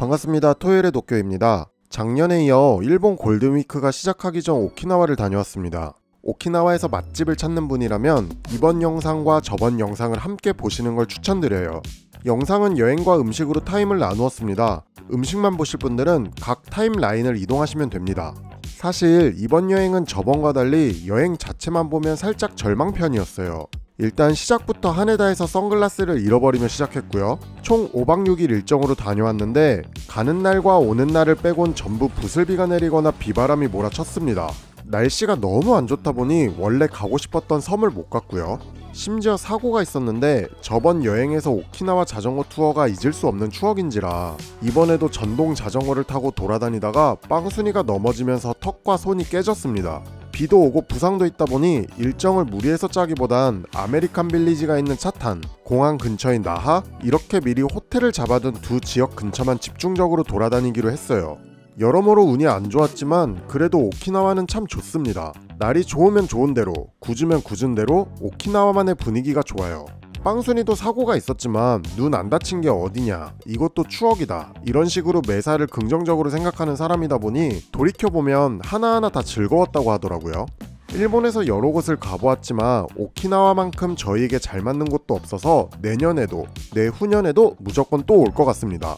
반갑습니다. 토요일의 도쿄입니다. 작년에 이어 일본 골든위크가 시작하기 전 오키나와를 다녀왔습니다. 오키나와에서 맛집을 찾는 분이라면 이번 영상과 저번 영상을 함께 보시는 걸 추천드려요. 영상은 여행과 음식으로 타임을 나누었습니다. 음식만 보실 분들은 각 타임라인을 이동하시면 됩니다. 사실 이번 여행은 저번과 달리 여행 자체만 보면 살짝 절망편이었어요. 일단 시작부터 하네다에서 선글라스를 잃어버리며 시작했고요. 총 5박 6일 일정으로 다녀왔는데 가는 날과 오는 날을 빼곤 전부 부슬비가 내리거나 비바람이 몰아쳤습니다. 날씨가 너무 안 좋다 보니 원래 가고 싶었던 섬을 못 갔고요. 심지어 사고가 있었는데 저번 여행에서 오키나와 자전거 투어가 잊을 수 없는 추억인지라 이번에도 전동 자전거를 타고 돌아다니다가 빵순이가 넘어지면서 턱과 손이 깨졌습니다. 비도 오고 부상도 있다 보니 일정을 무리해서 짜기보단 아메리칸 빌리지가 있는 차탄, 공항 근처인 나하 이렇게 미리 호텔을 잡아둔 두 지역 근처만 집중적으로 돌아다니기로 했어요. 여러모로 운이 안 좋았지만 그래도 오키나와는 참 좋습니다. 날이 좋으면 좋은 대로, 굳으면 굳은 대로 오키나와만의 분위기가 좋아요. 빵순이도 사고가 있었지만 눈 안 다친 게 어디냐, 이것도 추억이다, 이런 식으로 매사를 긍정적으로 생각하는 사람이다 보니 돌이켜보면 하나하나 다 즐거웠다고 하더라고요. 일본에서 여러 곳을 가보았지만 오키나와만큼 저희에게 잘 맞는 곳도 없어서 내년에도 내후년에도 무조건 또 올 것 같습니다.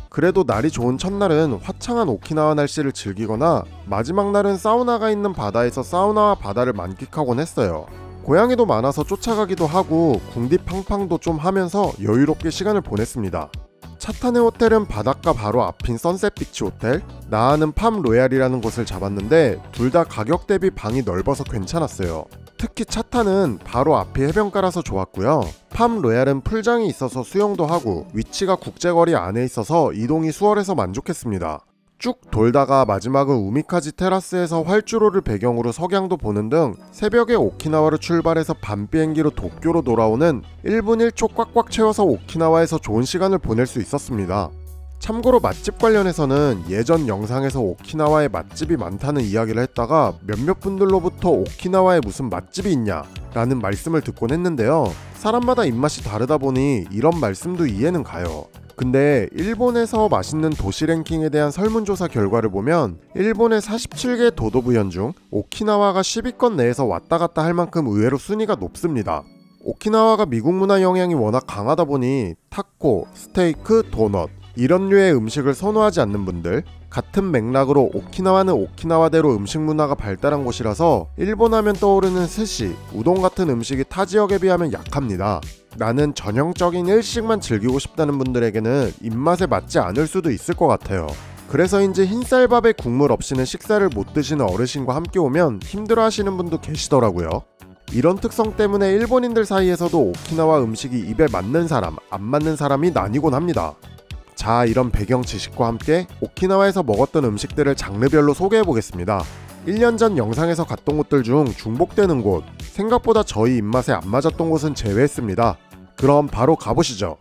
그래도 날이 좋은 첫날은 화창한 오키나와 날씨를 즐기거나 마지막 날은 사우나가 있는 바다에서 사우나와 바다를 만끽하곤 했어요. 고양이도 많아서 쫓아가기도 하고 궁디팡팡도 좀 하면서 여유롭게 시간을 보냈습니다. 차탄의 호텔은 바닷가 바로 앞인 선셋비치 호텔, 나하는 팜 로얄이라는 곳을 잡았는데 둘 다 가격 대비 방이 넓어서 괜찮았어요. 특히 차탄은 바로 앞이 해변가라서 좋았고요. 팜 로얄은 풀장이 있어서 수영도 하고 위치가 국제거리 안에 있어서 이동이 수월해서 만족했습니다. 쭉 돌다가 마지막은 우미카지 테라스에서 활주로를 배경으로 석양도 보는 등 새벽에 오키나와로 출발해서 밤 비행기로 도쿄로 돌아오는 1분 1초 꽉꽉 채워서 오키나와에서 좋은 시간을 보낼 수 있었습니다. 참고로 맛집 관련해서는 예전 영상에서 오키나와에 맛집이 많다는 이야기를 했다가 몇몇 분들로부터 오키나와에 무슨 맛집이 있냐 라는 말씀을 듣곤 했는데요. 사람마다 입맛이 다르다 보니 이런 말씀도 이해는 가요. 근데 일본에서 맛있는 도시 랭킹에 대한 설문조사 결과를 보면 일본의 47개 도도부현 중 오키나와가 10위권 내에서 왔다 갔다 할 만큼 의외로 순위가 높습니다. 오키나와가 미국 문화 영향이 워낙 강하다 보니 타코, 스테이크, 도넛 이런 류의 음식을 선호하지 않는 분들, 같은 맥락으로 오키나와는 오키나와대로 음식 문화가 발달한 곳이라서 일본 하면 떠오르는 스시, 우동 같은 음식이 타 지역에 비하면 약합니다. 나는 전형적인 일식만 즐기고 싶다는 분들에게는 입맛에 맞지 않을 수도 있을 것 같아요. 그래서인지 흰쌀밥에 국물 없이는 식사를 못 드시는 어르신과 함께 오면 힘들어 하시는 분도 계시더라고요. 이런 특성 때문에 일본인들 사이에서도 오키나와 음식이 입에 맞는 사람, 안 맞는 사람이 나뉘곤 합니다. 자, 이런 배경 지식과 함께 오키나와에서 먹었던 음식들을 장르별로 소개해보겠습니다. 1년 전 영상에서 갔던 곳들 중 중복되는 곳, 생각보다 저희 입맛에 안 맞았던 곳은 제외했습니다. 그럼 바로 가보시죠.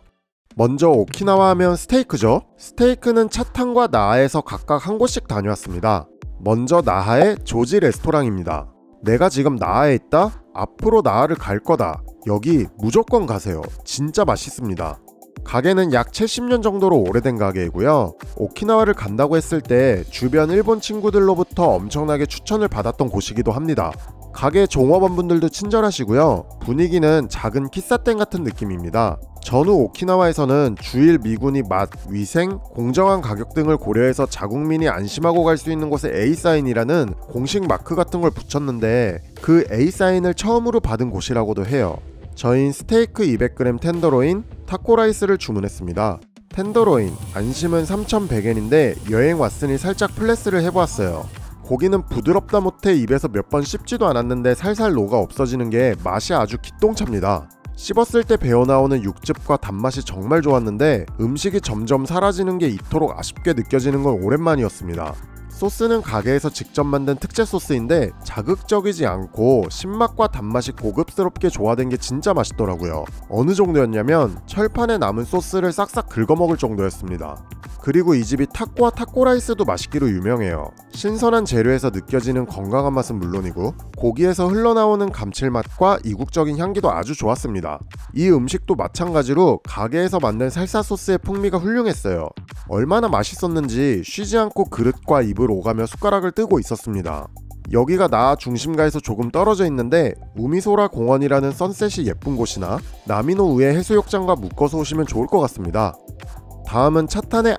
먼저 오키나와 하면 스테이크죠. 스테이크는 차탄과 나하에서 각각 한 곳씩 다녀왔습니다. 먼저 나하의 조지 레스토랑입니다. 내가 지금 나하에 있다? 앞으로 나하를 갈 거다. 여기 무조건 가세요. 진짜 맛있습니다. 가게는 약 70년 정도로 오래된 가게이고요. 오키나와를 간다고 했을 때 주변 일본 친구들로부터 엄청나게 추천을 받았던 곳이기도 합니다. 가게 종업원분들도 친절하시고요. 분위기는 작은喫사店같은 느낌입니다. 전후 오키나와에서는 주일 미군이 맛, 위생, 공정한 가격 등을 고려해서 자국민이 안심하고 갈 수 있는 곳에 A사인이라는 공식 마크 같은 걸 붙였는데 그 A사인을 처음으로 받은 곳이라고도 해요. 저희는 스테이크 200g 텐더로인, 타코라이스를 주문했습니다. 텐더로인, 안심은 3,100엔인데 여행 왔으니 살짝 플레스를 해보았어요. 고기는 부드럽다 못해 입에서 몇 번 씹지도 않았는데 살살 녹아 없어지는 게 맛이 아주 기똥찹니다. 씹었을 때 배어나오는 육즙과 단맛이 정말 좋았는데 음식이 점점 사라지는 게 이토록 아쉽게 느껴지는 건 오랜만이었습니다. 소스는 가게에서 직접 만든 특제 소스인데 자극적이지 않고 신맛과 단맛이 고급스럽게 조화된 게 진짜 맛있더라고요. 어느 정도였냐면 철판에 남은 소스를 싹싹 긁어먹을 정도였습니다. 그리고 이 집이 타코와 타코라이스도 맛있기로 유명해요. 신선한 재료에서 느껴지는 건강한 맛은 물론이고 고기에서 흘러나오는 감칠맛과 이국적인 향기도 아주 좋았습니다. 이 음식도 마찬가지로 가게에서 만든 살사 소스의 풍미가 훌륭했어요. 얼마나 맛있었는지 쉬지 않고 그릇과 입을 오가며 숟가락을 뜨고 있었습니다. 여기가 나아 중심가에서 조금 떨어져 있는데 우미소라 공원이라는 선셋이 예쁜 곳이나 나미노 우에 해수욕장과 묶어서 오시면 좋을 것 같습니다. 다음은 차탄의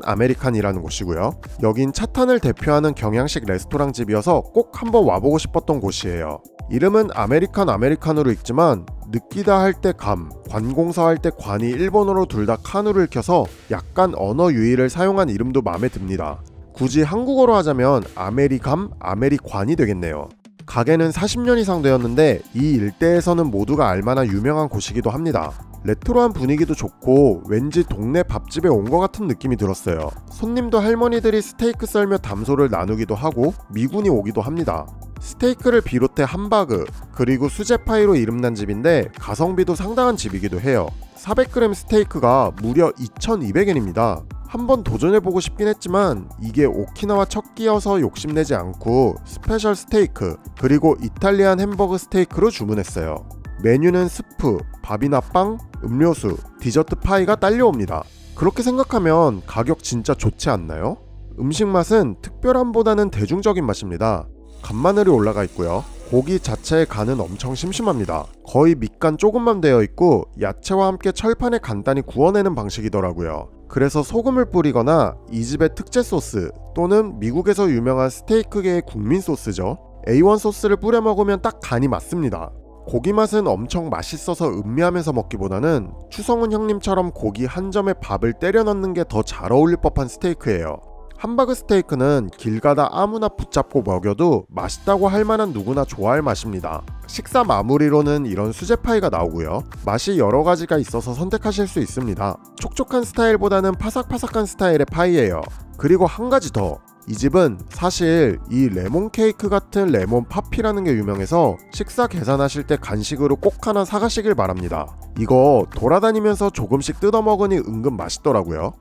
아메리칸이라는 곳이고요. 여긴 차탄을 대표하는 경양식 레스토랑 집이어서 꼭 한번 와보고 싶었던 곳이에요. 이름은 아메리카노로 읽지만 느끼다 할 때 감, 관공서 할 때 관이 일본어로 둘 다 카누를 읽혀서 약간 언어 유희를 사용한 이름도 마음에 듭니다. 굳이 한국어로 하자면 아메리감, 아메리관이 되겠네요. 가게는 40년 이상 되었는데 이 일대에서는 모두가 알만한 유명한 곳이기도 합니다. 레트로한 분위기도 좋고 왠지 동네 밥집에 온 것 같은 느낌이 들었어요. 손님도 할머니들이 스테이크 썰며 담소를 나누기도 하고 미군이 오기도 합니다. 스테이크를 비롯해 함바그 그리고 수제파이로 이름난 집인데 가성비도 상당한 집이기도 해요. 400g 스테이크가 무려 2,200엔입니다. 한번 도전해보고 싶긴 했지만 이게 오키나와 첫 끼여서 욕심내지 않고 스페셜 스테이크 그리고 이탈리안 햄버거 스테이크로 주문했어요. 메뉴는 스프, 밥이나 빵, 음료수, 디저트 파이가 딸려옵니다. 그렇게 생각하면 가격 진짜 좋지 않나요? 음식 맛은 특별함보다는 대중적인 맛입니다. 간마늘이 올라가 있고요. 고기 자체의 간은 엄청 심심합니다. 거의 밑간 조금만 되어 있고 야채와 함께 철판에 간단히 구워내는 방식이더라고요. 그래서 소금을 뿌리거나 이 집의 특제 소스 또는 미국에서 유명한 스테이크계의 국민 소스죠. A1 소스를 뿌려 먹으면 딱 간이 맞습니다. 고기 맛은 엄청 맛있어서 음미하면서 먹기보다는 추성훈 형님처럼 고기 한 점에 밥을 때려 넣는 게 더 잘 어울릴 법한 스테이크예요. 함바그 스테이크는 길 가다 아무나 붙잡고 먹여도 맛있다고 할 만한 누구나 좋아할 맛입니다. 식사 마무리로는 이런 수제파이가 나오고요. 맛이 여러 가지가 있어서 선택하실 수 있습니다. 촉촉한 스타일보다는 파삭파삭한 스타일의 파이예요. 그리고 한 가지 더. 이 집은 사실 이 레몬 케이크 같은 레몬 파피라는 게 유명해서 식사 계산하실 때 간식으로 꼭 하나 사가시길 바랍니다. 이거 돌아다니면서 조금씩 뜯어 먹으니 은근 맛있더라고요.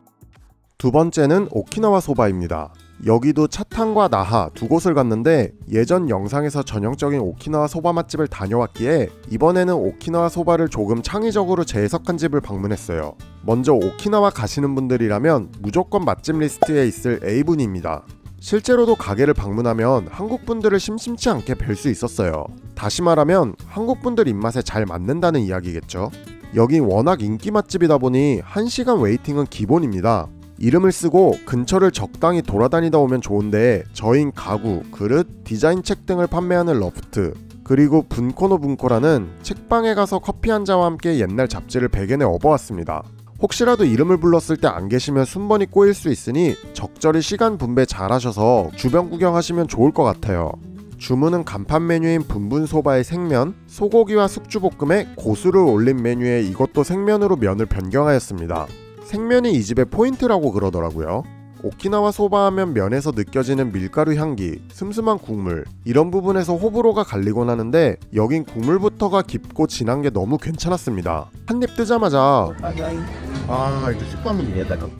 두 번째는 오키나와 소바입니다. 여기도 차탄과 나하 두 곳을 갔는데 예전 영상에서 전형적인 오키나와 소바 맛집을 다녀왔기에 이번에는 오키나와 소바를 조금 창의적으로 재해석한 집을 방문했어요. 먼저 오키나와 가시는 분들이라면 무조건 맛집 리스트에 있을 A분입니다. 실제로도 가게를 방문하면 한국분들을 심심치 않게 뵐 수 있었어요. 다시 말하면 한국분들 입맛에 잘 맞는다는 이야기겠죠. 여긴 워낙 인기 맛집이다 보니 1시간 웨이팅은 기본입니다. 이름을 쓰고 근처를 적당히 돌아다니다 오면 좋은데 저인 가구, 그릇, 디자인 책 등을 판매하는 러프트 그리고 분코노분코라는 책방에 가서 커피 한 잔과 함께 옛날 잡지를 베개내 업어왔습니다. 혹시라도 이름을 불렀을 때 안 계시면 순번이 꼬일 수 있으니 적절히 시간 분배 잘 하셔서 주변 구경하시면 좋을 것 같아요. 주문은 간판 메뉴인 분분소바의 생면, 소고기와 숙주볶음에 고수를 올린 메뉴에 이것도 생면으로 면을 변경하였습니다. 생면이 이 집의 포인트라고 그러더라고요. 오키나와 소바 하면 면에서 느껴지는 밀가루 향기, 슴슴한 국물 이런 부분에서 호불호가 갈리곤 하는데 여긴 국물부터가 깊고 진한 게 너무 괜찮았습니다. 한입 뜨자마자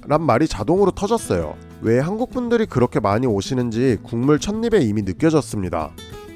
란 말이 자동으로 터졌어요. 왜 한국분들이 그렇게 많이 오시는지 국물 첫입에 이미 느껴졌습니다.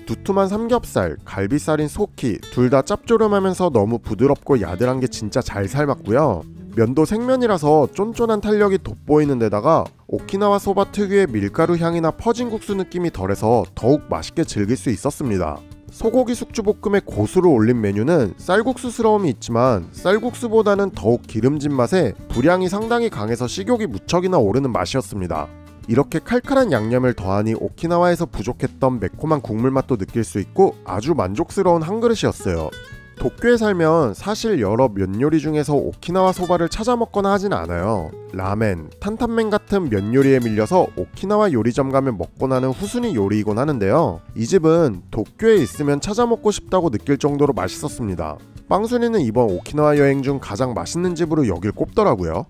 두툼한 삼겹살, 갈비살인 소키 둘 다 짭조름하면서 너무 부드럽고 야들한 게 진짜 잘 삶았고요. 면도 생면이라서 쫀쫀한 탄력이 돋보이는 데다가 오키나와 소바 특유의 밀가루 향이나 퍼진 국수 느낌이 덜해서 더욱 맛있게 즐길 수 있었습니다. 소고기 숙주볶음에 고수를 올린 메뉴는 쌀국수스러움이 있지만 쌀국수보다는 더욱 기름진 맛에 불향이 상당히 강해서 식욕이 무척이나 오르는 맛이었습니다. 이렇게 칼칼한 양념을 더하니 오키나와에서 부족했던 매콤한 국물 맛도 느낄 수 있고 아주 만족스러운 한 그릇이었어요. 도쿄에 살면 사실 여러 면 요리 중에서 오키나와 소바를 찾아 먹거나 하진 않아요. 라멘, 탄탄면 같은 면 요리에 밀려서 오키나와 요리점 가면 먹고 나는 후순위 요리이곤 하는데요. 이 집은 도쿄에 있으면 찾아 먹고 싶다고 느낄 정도로 맛있었습니다. 빵순이는 이번 오키나와 여행 중 가장 맛있는 집으로 여길 꼽더라고요.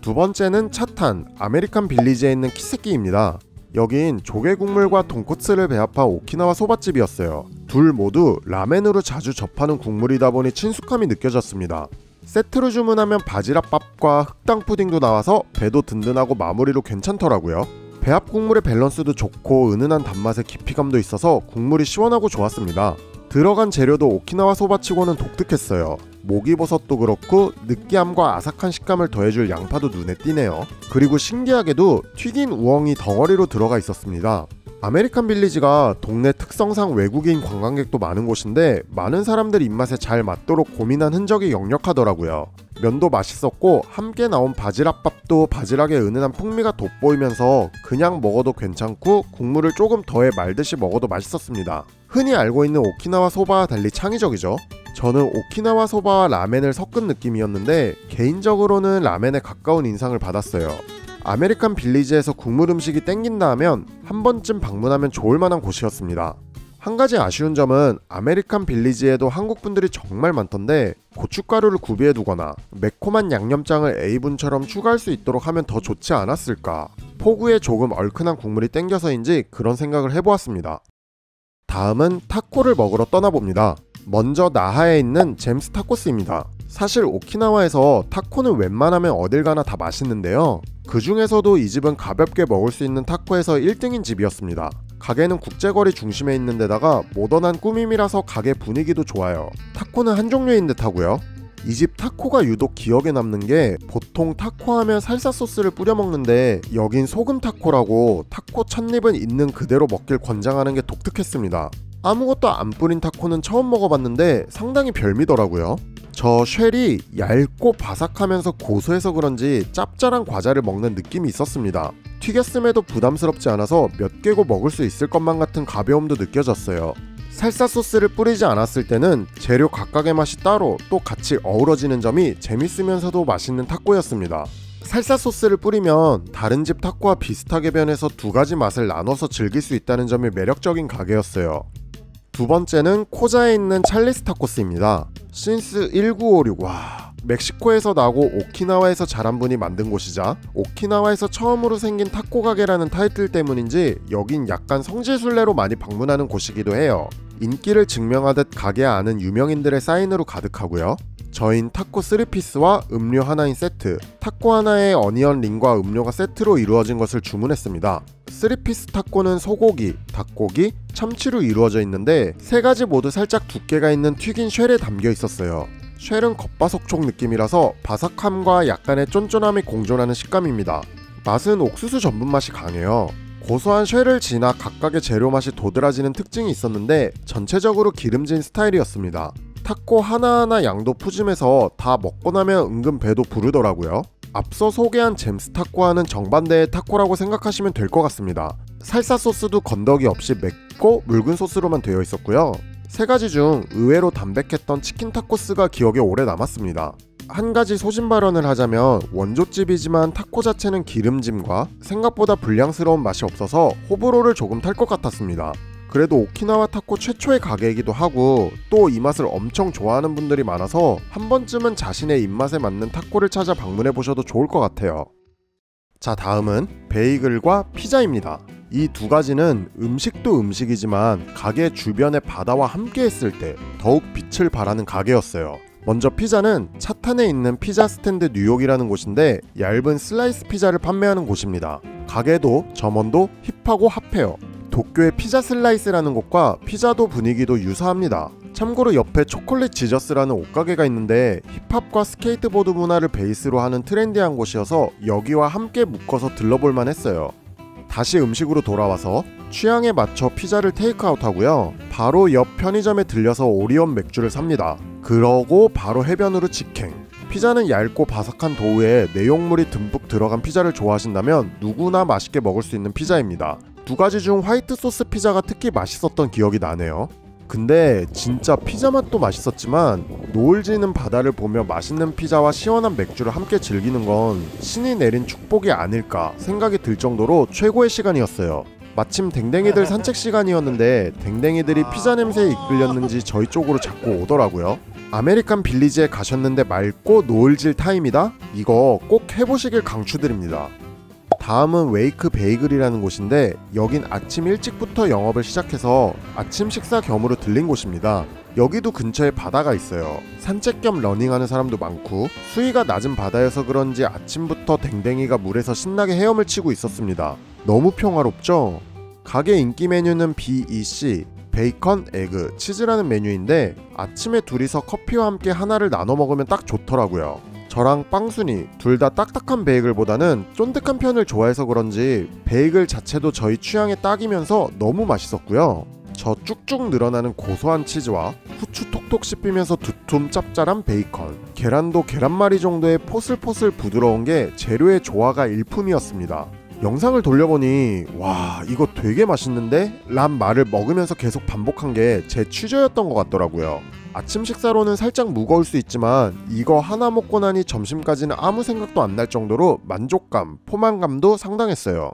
두 번째는 차탄, 아메리칸 빌리지에 있는 키세키입니다. 여긴 조개 국물과 돈코츠를 배합한 오키나와 소바집이었어요. 둘 모두 라멘으로 자주 접하는 국물이다 보니 친숙함이 느껴졌습니다. 세트로 주문하면 바지락밥과 흑당 푸딩도 나와서 배도 든든하고 마무리로 괜찮더라고요. 배합 국물의 밸런스도 좋고 은은한 단맛의 깊이감도 있어서 국물이 시원하고 좋았습니다. 들어간 재료도 오키나와 소바치고는 독특했어요. 목이버섯도 그렇고 느끼함과 아삭한 식감을 더해줄 양파도 눈에 띄네요. 그리고 신기하게도 튀긴 우엉이 덩어리로 들어가 있었습니다. 아메리칸 빌리지가 동네 특성상 외국인 관광객도 많은 곳인데 많은 사람들 입맛에 잘 맞도록 고민한 흔적이 역력하더라고요. 면도 맛있었고 함께 나온 바지락밥도 바지락의 은은한 풍미가 돋보이면서 그냥 먹어도 괜찮고 국물을 조금 더해 말듯이 먹어도 맛있었습니다. 흔히 알고 있는 오키나와 소바와 달리 창의적이죠. 저는 오키나와 소바와 라멘을 섞은 느낌이었는데 개인적으로는 라멘에 가까운 인상을 받았어요. 아메리칸 빌리지에서 국물 음식이 땡긴다 하면 한 번쯤 방문하면 좋을 만한 곳이었습니다. 한 가지 아쉬운 점은 아메리칸 빌리지에도 한국 분들이 정말 많던데 고춧가루를 구비해 두거나 매콤한 양념장을 A분처럼 추가할 수 있도록 하면 더 좋지 않았을까. 포구에 조금 얼큰한 국물이 땡겨서인지 그런 생각을 해보았습니다. 다음은 타코를 먹으러 떠나봅니다. 먼저 나하에 있는 잼스 타코스입니다. 사실 오키나와에서 타코는 웬만하면 어딜 가나 다 맛있는데요. 그 중에서도 이 집은 가볍게 먹을 수 있는 타코에서 1등인 집이었습니다. 가게는 국제거리 중심에 있는 데다가 모던한 꾸밈이라서 가게 분위기도 좋아요. 타코는 한 종류인 듯 하고요. 이 집 타코가 유독 기억에 남는 게 보통 타코 하면 살사 소스를 뿌려 먹는데 여긴 소금 타코라고 타코 첫입은 있는 그대로 먹길 권장하는 게 독특했습니다. 아무것도 안 뿌린 타코는 처음 먹어봤는데 상당히 별미더라고요. 저 쉘이 얇고 바삭하면서 고소해서 그런지 짭짤한 과자를 먹는 느낌이 있었습니다. 튀겼음에도 부담스럽지 않아서 몇 개고 먹을 수 있을 것만 같은 가벼움도 느껴졌어요. 살사 소스를 뿌리지 않았을 때는 재료 각각의 맛이 따로 또 같이 어우러지는 점이 재밌으면서도 맛있는 타코였습니다. 살사 소스를 뿌리면 다른 집 타코와 비슷하게 변해서 두 가지 맛을 나눠서 즐길 수 있다는 점이 매력적인 가게였어요. 두 번째는 코자에 있는 찰리스 타코스입니다. 신스 1956. 와, 멕시코에서 나고 오키나와에서 자란 분이 만든 곳이자 오키나와에서 처음으로 생긴 타코 가게라는 타이틀 때문인지 여긴 약간 성지순례로 많이 방문하는 곳이기도 해요. 인기를 증명하듯 가게 안은 유명인들의 사인으로 가득하고요. 저흰 타코 3피스와 음료 하나인 세트, 타코 하나에 어니언 링과 음료가 세트로 이루어진 것을 주문했습니다. 3피스 타코는 소고기, 닭고기, 참치로 이루어져 있는데 세 가지 모두 살짝 두께가 있는 튀긴 쉘에 담겨 있었어요. 쉘은 겉바속촉 느낌이라서 바삭함과 약간의 쫀쫀함이 공존하는 식감입니다. 맛은 옥수수 전분 맛이 강해요. 고소한 쉘을 지나 각각의 재료 맛이 도드라지는 특징이 있었는데 전체적으로 기름진 스타일이었습니다. 타코 하나하나 양도 푸짐해서 다 먹고 나면 은근 배도 부르더라고요. 앞서 소개한 잼스 타코와는 정반대의 타코라고 생각하시면 될 것 같습니다. 살사 소스도 건더기 없이 맵고 묽은 소스로만 되어 있었고요. 세 가지 중 의외로 담백했던 치킨 타코스가 기억에 오래 남았습니다. 한 가지 소신 발언을 하자면 원조집이지만 타코 자체는 기름짐과 생각보다 불량스러운 맛이 없어서 호불호를 조금 탈 것 같았습니다. 그래도 오키나와 타코 최초의 가게이기도 하고 또 이 맛을 엄청 좋아하는 분들이 많아서 한 번쯤은 자신의 입맛에 맞는 타코를 찾아 방문해 보셔도 좋을 것 같아요. 자, 다음은 베이글과 피자입니다. 이 두 가지는 음식도 음식이지만 가게 주변의 바다와 함께 했을 때 더욱 빛을 발하는 가게였어요. 먼저 피자는 차탄에 있는 피자 스탠드 뉴욕이라는 곳인데 얇은 슬라이스 피자를 판매하는 곳입니다. 가게도 점원도 힙하고 핫해요. 도쿄의 피자 슬라이스라는 곳과 피자도 분위기도 유사합니다. 참고로 옆에 초콜릿 지저스라는 옷가게가 있는데 힙합과 스케이트보드 문화를 베이스로 하는 트렌디한 곳이어서 여기와 함께 묶어서 들러볼만 했어요. 다시 음식으로 돌아와서 취향에 맞춰 피자를 테이크아웃 하고요. 바로 옆 편의점에 들려서 오리온 맥주를 삽니다. 그러고 바로 해변으로 직행. 피자는 얇고 바삭한 도우에 내용물이 듬뿍 들어간 피자를 좋아하신다면 누구나 맛있게 먹을 수 있는 피자입니다. 두 가지 중 화이트 소스 피자가 특히 맛있었던 기억이 나네요. 근데 진짜 피자 맛도 맛있었지만 노을 지는 바다를 보며 맛있는 피자와 시원한 맥주를 함께 즐기는 건 신이 내린 축복이 아닐까 생각이 들 정도로 최고의 시간이었어요. 마침 댕댕이들 산책 시간이었는데 댕댕이들이 피자 냄새에 이끌렸는지 저희 쪽으로 자꾸 오더라고요. 아메리칸 빌리지에 가셨는데 맑고 노을질 타임이다? 이거 꼭 해보시길 강추드립니다. 다음은 웨이크 베이글이라는 곳인데 여긴 아침 일찍부터 영업을 시작해서 아침 식사 겸으로 들린 곳입니다. 여기도 근처에 바다가 있어요. 산책 겸 러닝하는 사람도 많고 수위가 낮은 바다여서 그런지 아침부터 댕댕이가 물에서 신나게 헤엄을 치고 있었습니다. 너무 평화롭죠? 가게 인기 메뉴는 BEC, 베이컨, 에그, 치즈라는 메뉴인데 아침에 둘이서 커피와 함께 하나를 나눠 먹으면 딱 좋더라고요. 저랑 빵순이 둘 다 딱딱한 베이글보다는 쫀득한 편을 좋아해서 그런지 베이글 자체도 저희 취향에 딱이면서 너무 맛있었고요. 저 쭉쭉 늘어나는 고소한 치즈와 후추 톡톡 씹히면서 두툼 짭짤한 베이컨, 계란도 계란말이 정도의 포슬포슬 부드러운 게 재료의 조화가 일품이었습니다. 영상을 돌려보니 와 이거 되게 맛있는데? 란 말을 먹으면서 계속 반복한 게 제 취저였던 것 같더라고요. 아침 식사로는 살짝 무거울 수 있지만 이거 하나 먹고 나니 점심까지는 아무 생각도 안 날 정도로 만족감, 포만감도 상당했어요.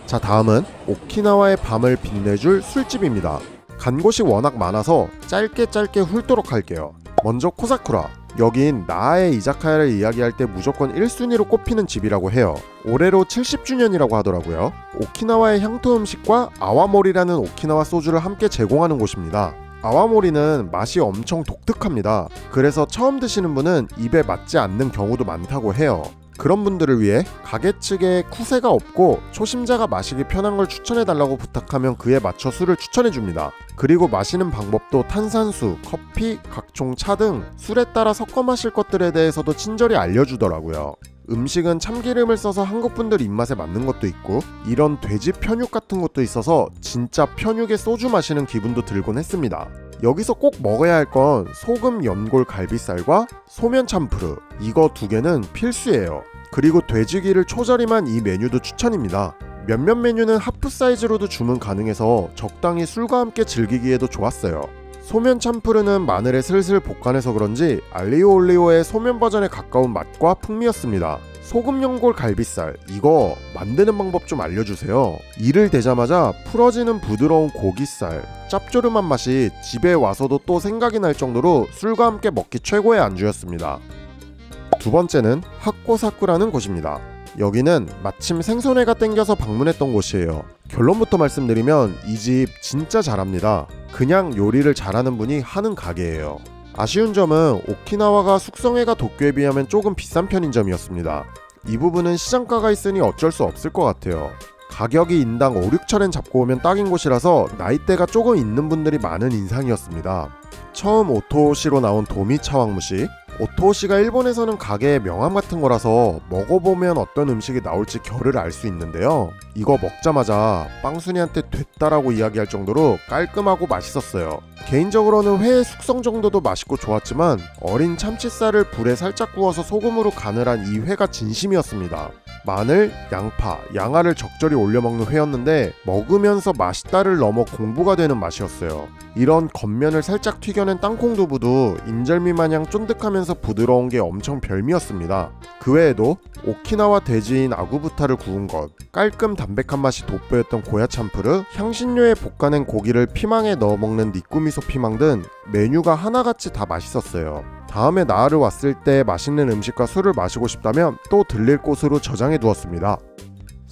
자, 다음은 오키나와의 밤을 빛내줄 술집입니다. 간 곳이 워낙 많아서 짧게 훑도록 할게요. 먼저 코사쿠라. 여긴 나아의 이자카야를 이야기할 때 무조건 1순위로 꼽히는 집이라고 해요. 올해로 70주년이라고 하더라고요. 오키나와의 향토 음식과 아와모리라는 오키나와 소주를 함께 제공하는 곳입니다. 아와모리는 맛이 엄청 독특합니다. 그래서 처음 드시는 분은 입에 맞지 않는 경우도 많다고 해요. 그런 분들을 위해 가게 측에 쿠세가 없고 초심자가 마시기 편한 걸 추천해달라고 부탁하면 그에 맞춰 술을 추천해줍니다. 그리고 마시는 방법도 탄산수, 커피, 각종 차 등 술에 따라 섞어 마실 것들에 대해서도 친절히 알려주더라고요. 음식은 참기름을 써서 한국분들 입맛에 맞는 것도 있고 이런 돼지 편육 같은 것도 있어서 진짜 편육에 소주 마시는 기분도 들곤 했습니다. 여기서 꼭 먹어야 할 건 소금 연골 갈비살과 소면 참프르, 이거 두 개는 필수예요. 그리고 돼지기를 초절임한 이 메뉴도 추천입니다. 몇몇 메뉴는 하프 사이즈로도 주문 가능해서 적당히 술과 함께 즐기기에도 좋았어요. 소면 참프르는 마늘에 슬슬 볶아내서 그런지 알리오 올리오의 소면 버전에 가까운 맛과 풍미였습니다. 소금 연골 갈비살, 이거 만드는 방법 좀 알려주세요. 이를 대자마자 풀어지는 부드러운 고기살, 짭조름한 맛이 집에 와서도 또 생각이 날 정도로 술과 함께 먹기 최고의 안주였습니다. 두 번째는 하코사쿠라는 곳입니다. 여기는 마침 생선회가 땡겨서 방문했던 곳이에요. 결론부터 말씀드리면 이 집 진짜 잘합니다. 그냥 요리를 잘하는 분이 하는 가게예요. 아쉬운 점은 오키나와가 숙성회가 도쿄에 비하면 조금 비싼 편인 점이었습니다. 이 부분은 시장가가 있으니 어쩔 수 없을 것 같아요. 가격이 인당 5, 6천엔 잡고 오면 딱인 곳이라서 나이대가 조금 있는 분들이 많은 인상이었습니다. 처음 오토시로 나온 도미 차왕무시. 오토시가 일본에서는 가게의 명함 같은 거라서 먹어보면 어떤 음식이 나올지 결을 알 수 있는데요. 이거 먹자마자 빵순이한테 됐다라고 이야기할 정도로 깔끔하고 맛있었어요. 개인적으로는 회의 숙성 정도도 맛있고 좋았지만 어린 참치살을 불에 살짝 구워서 소금으로 간을 한 이 회가 진심이었습니다. 마늘, 양파, 양알을 적절히 올려 먹는 회였는데 먹으면서 맛있다를 넘어 공부가 되는 맛이었어요. 이런 겉면을 살짝 튀겨낸 땅콩두부도 인절미 마냥 쫀득하면서 부드러운 게 엄청 별미였습니다. 그 외에도 오키나와 돼지인 아구부타를 구운 것, 깔끔 담백한 맛이 돋보였던 고야 참프르, 향신료에 볶아낸 고기를 피망에 넣어 먹는 니꾸미소 피망 등 메뉴가 하나같이 다 맛있었어요. 다음에 나아를 왔을 때 맛있는 음식과 술을 마시고 싶다면 또 들릴 곳으로 저장해 두었습니다.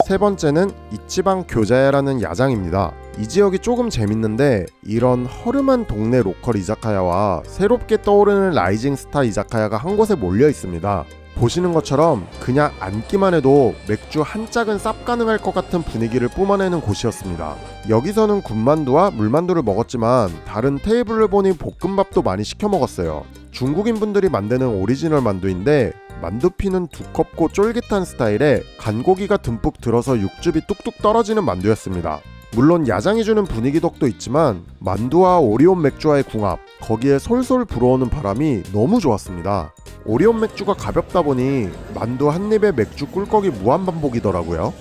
세 번째는 이치방 교자야라는 야장입니다. 이 지역이 조금 재밌는데 이런 허름한 동네 로컬 이자카야와 새롭게 떠오르는 라이징 스타 이자카야가 한 곳에 몰려 있습니다. 보시는 것처럼 그냥 앉기만 해도 맥주 한 짝은 쌉 가능할 것 같은 분위기를 뿜어내는 곳이었습니다. 여기서는 군만두와 물만두를 먹었지만 다른 테이블을 보니 볶음밥도 많이 시켜 먹었어요. 중국인 분들이 만드는 오리지널 만두인데 만두피는 두껍고 쫄깃한 스타일에 간고기가 듬뿍 들어서 육즙이 뚝뚝 떨어지는 만두였습니다. 물론 야장이 주는 분위기 덕도 있지만 만두와 오리온 맥주와의 궁합, 거기에 솔솔 불어오는 바람이 너무 좋았습니다. 오리온 맥주가 가볍다 보니 만두 한 입에 맥주 꿀꺽이 무한반복이더라고요.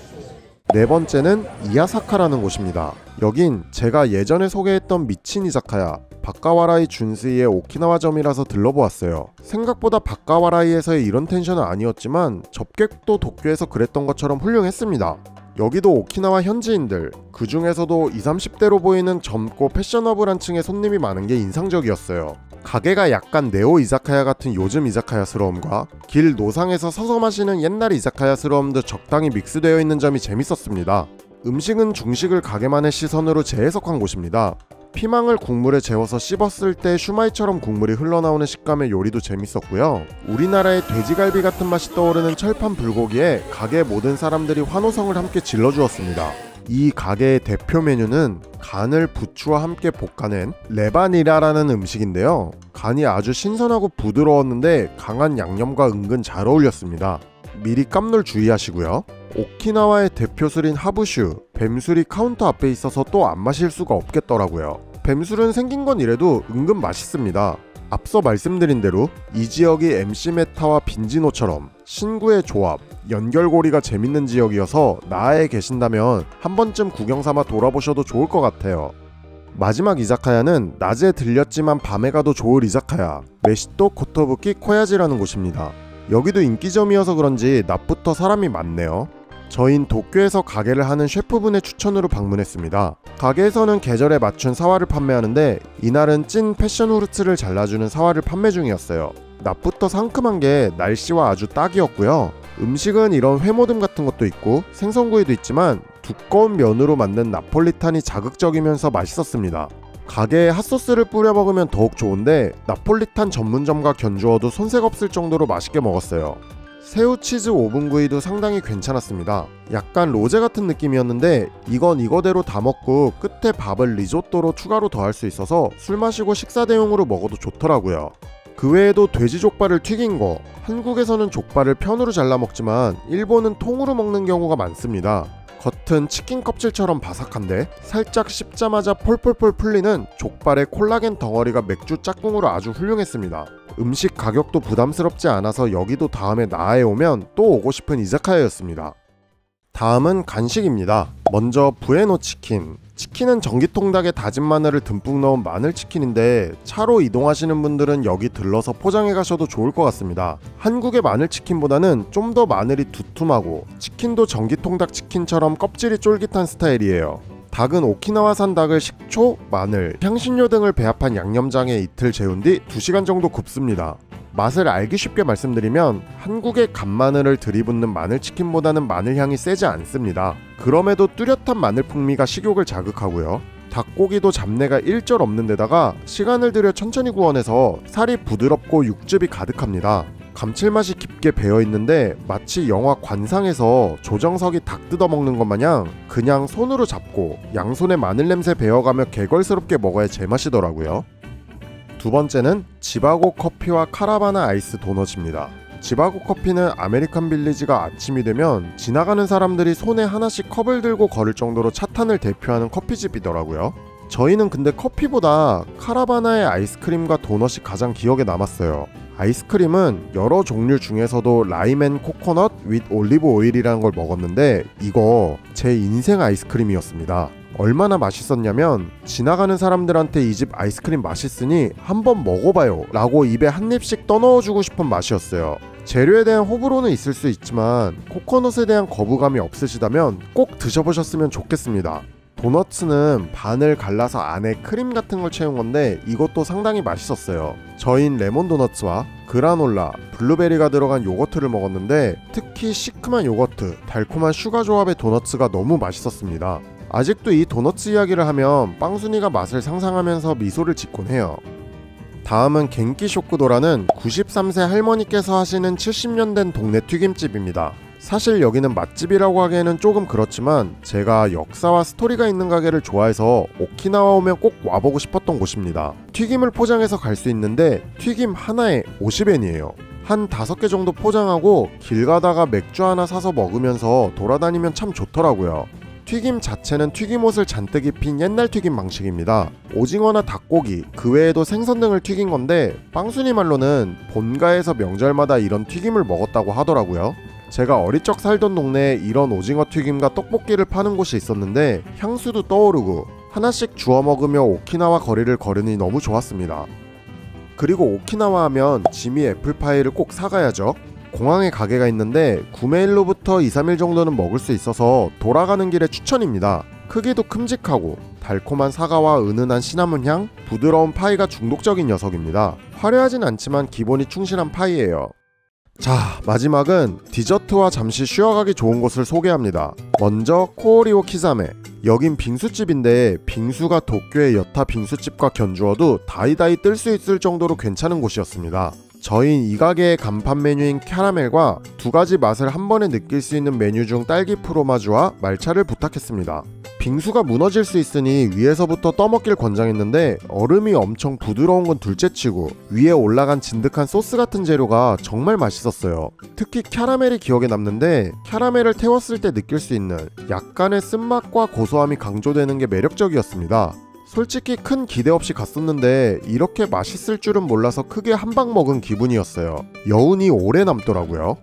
네 번째는 이야사카라는 곳입니다. 여긴 제가 예전에 소개했던 미친 이자카야 바카와라이 준스이의 오키나와점이라서 들러보았어요. 생각보다 바카와라이에서의 이런 텐션은 아니었지만 접객도 도쿄에서 그랬던 것처럼 훌륭했습니다. 여기도 오키나와 현지인들, 그 중에서도 20, 30대로 보이는 젊고 패셔너블한 층의 손님이 많은 게 인상적이었어요. 가게가 약간 네오 이자카야 같은 요즘 이자카야스러움과 길 노상에서 서서 마시는 옛날 이자카야스러움도 적당히 믹스되어 있는 점이 재밌었습니다. 음식은 중식을 가게만의 시선으로 재해석한 곳입니다. 피망을 국물에 재워서 씹었을 때 슈마이처럼 국물이 흘러나오는 식감의 요리도 재밌었고요. 우리나라의 돼지갈비 같은 맛이 떠오르는 철판 불고기에 가게 모든 사람들이 환호성을 함께 질러주었습니다. 이 가게의 대표 메뉴는 간을 부추와 함께 볶아낸 레바니라라는 음식인데요. 간이 아주 신선하고 부드러웠는데 강한 양념과 은근 잘 어울렸습니다. 미리 깜놀 주의하시고요. 오키나와의 대표술인 하부슈, 뱀술이 카운터 앞에 있어서 또 안 마실 수가 없겠더라고요. 뱀술은 생긴 건 이래도 은근 맛있습니다. 앞서 말씀드린 대로 이 지역이 MC 메타와 빈지노처럼 신구의 조합, 연결고리가 재밌는 지역이어서 나아에 계신다면 한 번쯤 구경삼아 돌아보셔도 좋을 것 같아요. 마지막 이자카야는 낮에 들렸지만 밤에 가도 좋을 이자카야, 메시토 코토부키 코야지라는 곳입니다. 여기도 인기점이어서 그런지 낮부터 사람이 많네요. 저희는 도쿄에서 가게를 하는 셰프분의 추천으로 방문했습니다. 가게에서는 계절에 맞춘 사과를 판매하는데 이날은 찐 패션 후르츠를 잘라주는 사과를 판매 중이었어요. 낮부터 상큼한 게 날씨와 아주 딱이었고요. 음식은 이런 회모듬 같은 것도 있고 생선구이도 있지만 두꺼운 면으로 만든 나폴리탄이 자극적이면서 맛있었습니다. 가게에 핫소스를 뿌려 먹으면 더욱 좋은데 나폴리탄 전문점과 견주어도 손색 없을 정도로 맛있게 먹었어요. 새우치즈 오븐구이도 상당히 괜찮았습니다. 약간 로제 같은 느낌이었는데 이건 이거대로 다 먹고 끝에 밥을 리조또로 추가로 더할 수 있어서 술 마시고 식사 대용으로 먹어도 좋더라고요. 그 외에도 돼지 족발을 튀긴 거, 한국에서는 족발을 편으로 잘라 먹지만 일본은 통으로 먹는 경우가 많습니다. 겉은 치킨 껍질처럼 바삭한데 살짝 씹자마자 폴폴폴 풀리는 족발의 콜라겐 덩어리가 맥주 짝꿍으로 아주 훌륭했습니다. 음식 가격도 부담스럽지 않아서 여기도 다음에 나아에 오면 또 오고 싶은 이자카야였습니다. 다음은 간식입니다. 먼저 부에노 치킨. 치킨은 전기통닭에 다진 마늘을 듬뿍 넣은 마늘치킨인데 차로 이동하시는 분들은 여기 들러서 포장해 가셔도 좋을 것 같습니다. 한국의 마늘치킨보다는 좀 더 마늘이 두툼하고 치킨도 전기통닭 치킨처럼 껍질이 쫄깃한 스타일이에요. 닭은 오키나와산 닭을 식초, 마늘, 향신료 등을 배합한 양념장에 이틀 재운 뒤 2시간 정도 굽습니다. 맛을 알기 쉽게 말씀드리면 한국의 간마늘을 들이붓는 마늘치킨보다는 마늘향이 세지 않습니다. 그럼에도 뚜렷한 마늘 풍미가 식욕을 자극하고요. 닭고기도 잡내가 일절 없는 데다가 시간을 들여 천천히 구워내서 살이 부드럽고 육즙이 가득합니다. 감칠맛이 깊게 배어있는데 마치 영화 관상에서 조정석이 닭 뜯어먹는 것 마냥 그냥 손으로 잡고 양손에 마늘 냄새 배어가며 개걸스럽게 먹어야 제맛이더라고요. 두 번째는 지바고 커피와 카라바나 아이스 도넛입니다. 지바고 커피는 아메리칸 빌리지가 아침이 되면 지나가는 사람들이 손에 하나씩 컵을 들고 걸을 정도로 찻탄을 대표하는 커피집이더라고요. 저희는 근데 커피보다 카라바나의 아이스크림과 도넛이 가장 기억에 남았어요. 아이스크림은 여러 종류 중에서도 라임 앤 코코넛 윗 올리브 오일이라는 걸 먹었는데 이거 제 인생 아이스크림이었습니다. 얼마나 맛있었냐면 지나가는 사람들한테 이 집 아이스크림 맛있으니 한번 먹어봐요 라고 입에 한 입씩 떠넣어주고 싶은 맛이었어요. 재료에 대한 호불호는 있을 수 있지만 코코넛에 대한 거부감이 없으시다면 꼭 드셔보셨으면 좋겠습니다. 도너츠는 반을 갈라서 안에 크림 같은 걸 채운 건데 이것도 상당히 맛있었어요. 저희는 레몬 도너츠와 그라놀라, 블루베리가 들어간 요거트를 먹었는데 특히 시큼한 요거트, 달콤한 슈가 조합의 도너츠가 너무 맛있었습니다. 아직도 이 도너츠 이야기를 하면 빵순이가 맛을 상상하면서 미소를 짓곤 해요. 다음은 겐키 쇼쿠도라는 93세 할머니께서 하시는 70년 된 동네 튀김집입니다. 사실 여기는 맛집이라고 하기에는 조금 그렇지만 제가 역사와 스토리가 있는 가게를 좋아해서 오키나와 오면 꼭 와보고 싶었던 곳입니다. 튀김을 포장해서 갈 수 있는데 튀김 하나에 50엔이에요. 한 5개 정도 포장하고 길 가다가 맥주 하나 사서 먹으면서 돌아다니면 참 좋더라고요. 튀김 자체는 튀김옷을 잔뜩 입힌 옛날 튀김 방식입니다. 오징어나 닭고기, 그 외에도 생선 등을 튀긴 건데 빵순이 말로는 본가에서 명절마다 이런 튀김을 먹었다고 하더라고요. 제가 어릴 적 살던 동네에 이런 오징어 튀김과 떡볶이를 파는 곳이 있었는데 향수도 떠오르고 하나씩 주워 먹으며 오키나와 거리를 걸으니 너무 좋았습니다. 그리고 오키나와 하면 지미 애플파이를 꼭 사가야죠. 공항에 가게가 있는데 구매일로부터 2-3일 정도는 먹을 수 있어서 돌아가는 길에 추천입니다. 크기도 큼직하고 달콤한 사과와 은은한 시나몬 향, 부드러운 파이가 중독적인 녀석입니다. 화려하진 않지만 기본이 충실한 파이예요. 자, 마지막은 디저트와 잠시 쉬어가기 좋은 곳을 소개합니다. 먼저 코오리오 키자메. 여긴 빙수집인데 빙수가 도쿄의 여타 빙수집과 견주어도 다이다이 뜰 수 있을 정도로 괜찮은 곳이었습니다. 저희는 이 가게의 간판 메뉴인 캐러멜과 두 가지 맛을 한 번에 느낄 수 있는 메뉴 중 딸기 프로마주와 말차를 부탁했습니다. 빙수가 무너질 수 있으니 위에서부터 떠먹길 권장했는데 얼음이 엄청 부드러운 건 둘째치고 위에 올라간 진득한 소스 같은 재료가 정말 맛있었어요. 특히 캐러멜이 기억에 남는데 캐러멜을 태웠을 때 느낄 수 있는 약간의 쓴맛과 고소함이 강조되는 게 매력적이었습니다. 솔직히 큰 기대 없이 갔었는데 이렇게 맛있을 줄은 몰라서 크게 한 방 먹은 기분이었어요. 여운이 오래 남더라고요.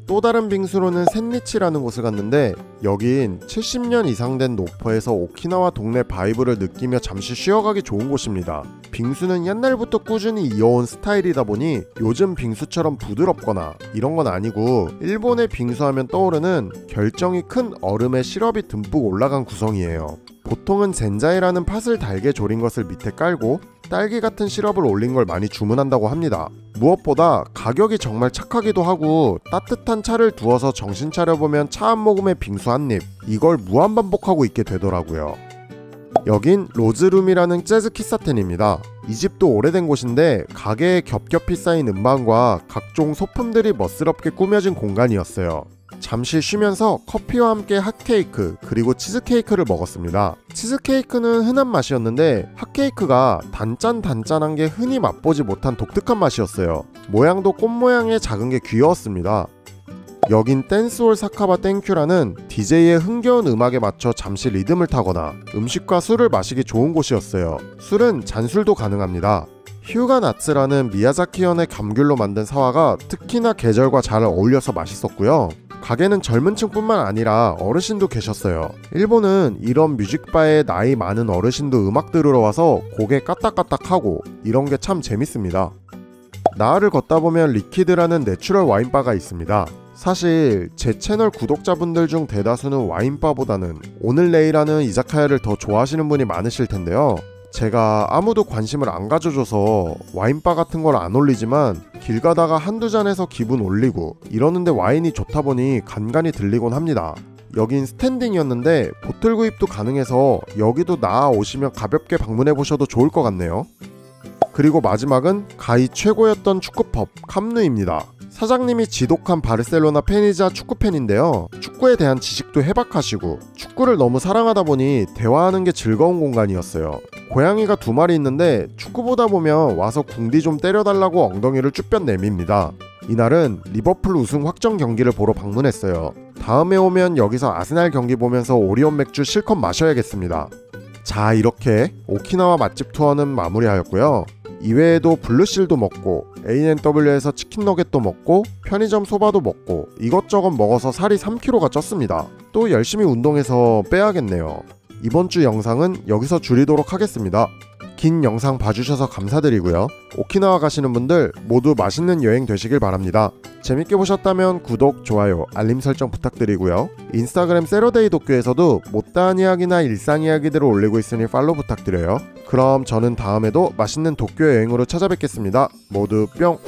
또 다른 빙수로는 샌리치라는 곳을 갔는데 여긴 70년 이상 된 노포에서 오키나와 동네 바이브를 느끼며 잠시 쉬어가기 좋은 곳입니다. 빙수는 옛날부터 꾸준히 이어온 스타일이다 보니 요즘 빙수처럼 부드럽거나 이런 건 아니고 일본의 빙수하면 떠오르는 결정이 큰 얼음에 시럽이 듬뿍 올라간 구성이에요. 보통은 젠자이라는 팥을 달게 졸인 것을 밑에 깔고 딸기 같은 시럽을 올린 걸 많이 주문한다고 합니다. 무엇보다 가격이 정말 착하기도 하고 따뜻한 차를 두어서 정신 차려보면 차 한 모금에 빙수 한 입, 이걸 무한반복하고 있게 되더라고요. 여긴 로즈룸이라는 재즈喫茶店입니다. 이 집도 오래된 곳인데 가게에 겹겹이 쌓인 음반과 각종 소품들이 멋스럽게 꾸며진 공간이었어요. 잠시 쉬면서 커피와 함께 핫케이크 그리고 치즈케이크를 먹었습니다. 치즈케이크는 흔한 맛이었는데 핫케이크가 단짠단짠한 게 흔히 맛보지 못한 독특한 맛이었어요. 모양도 꽃 모양의 작은 게 귀여웠습니다. 여긴 댄스홀 사카바 땡큐라는 DJ의 흥겨운 음악에 맞춰 잠시 리듬을 타거나 음식과 술을 마시기 좋은 곳이었어요. 술은 잔술도 가능합니다. 휴가나츠라는 미야자키현의 감귤로 만든 사와가 특히나 계절과 잘 어울려서 맛있었고요. 가게는 젊은 층뿐만 아니라 어르신도 계셨어요. 일본은 이런 뮤직바에 나이 많은 어르신도 음악 들으러 와서 고개 까딱까딱하고 이런 게 참 재밌습니다. 나흘을 걷다 보면 리퀴드라는 내추럴 와인바가 있습니다. 사실 제 채널 구독자분들 중 대다수는 와인바보다는 오늘내일하는 이자카야를 더 좋아하시는 분이 많으실 텐데요. 제가 아무도 관심을 안 가져줘서 와인바 같은 걸 안 올리지만 길 가다가 한두 잔해서 기분 올리고 이러는데 와인이 좋다 보니 간간히 들리곤 합니다. 여긴 스탠딩이었는데 보틀 구입도 가능해서 여기도 나아 오시면 가볍게 방문해 보셔도 좋을 것 같네요. 그리고 마지막은 가히 최고였던 축구펍 캄누입니다. 사장님이 지독한 바르셀로나 팬이자 축구팬인데요. 축구에 대한 지식도 해박하시고 축구를 너무 사랑하다 보니 대화하는 게 즐거운 공간이었어요. 고양이가 2마리 있는데 축구 보다 보면 와서 궁디 좀 때려달라고 엉덩이를 쭈뼛 내밉니다. 이날은 리버풀 우승 확정 경기를 보러 방문했어요. 다음에 오면 여기서 아스날 경기 보면서 오리온 맥주 실컷 마셔야겠습니다. 자, 이렇게 오키나와 맛집 투어는 마무리하였고요. 이외에도 블루실도 먹고 A&W에서 치킨 너겟도 먹고 편의점 소바도 먹고 이것저것 먹어서 살이 3kg가 쪘습니다. 또 열심히 운동해서 빼야겠네요. 이번 주 영상은 여기서 줄이도록 하겠습니다. 긴 영상 봐주셔서 감사드리고요. 오키나와 가시는 분들 모두 맛있는 여행 되시길 바랍니다. 재밌게 보셨다면 구독, 좋아요, 알림 설정 부탁드리고요. 인스타그램 세러데이 도쿄에서도 못다한 이야기나 일상 이야기들을 올리고 있으니 팔로우 부탁드려요. 그럼 저는 다음에도 맛있는 도쿄 여행으로 찾아뵙겠습니다. 모두 뿅!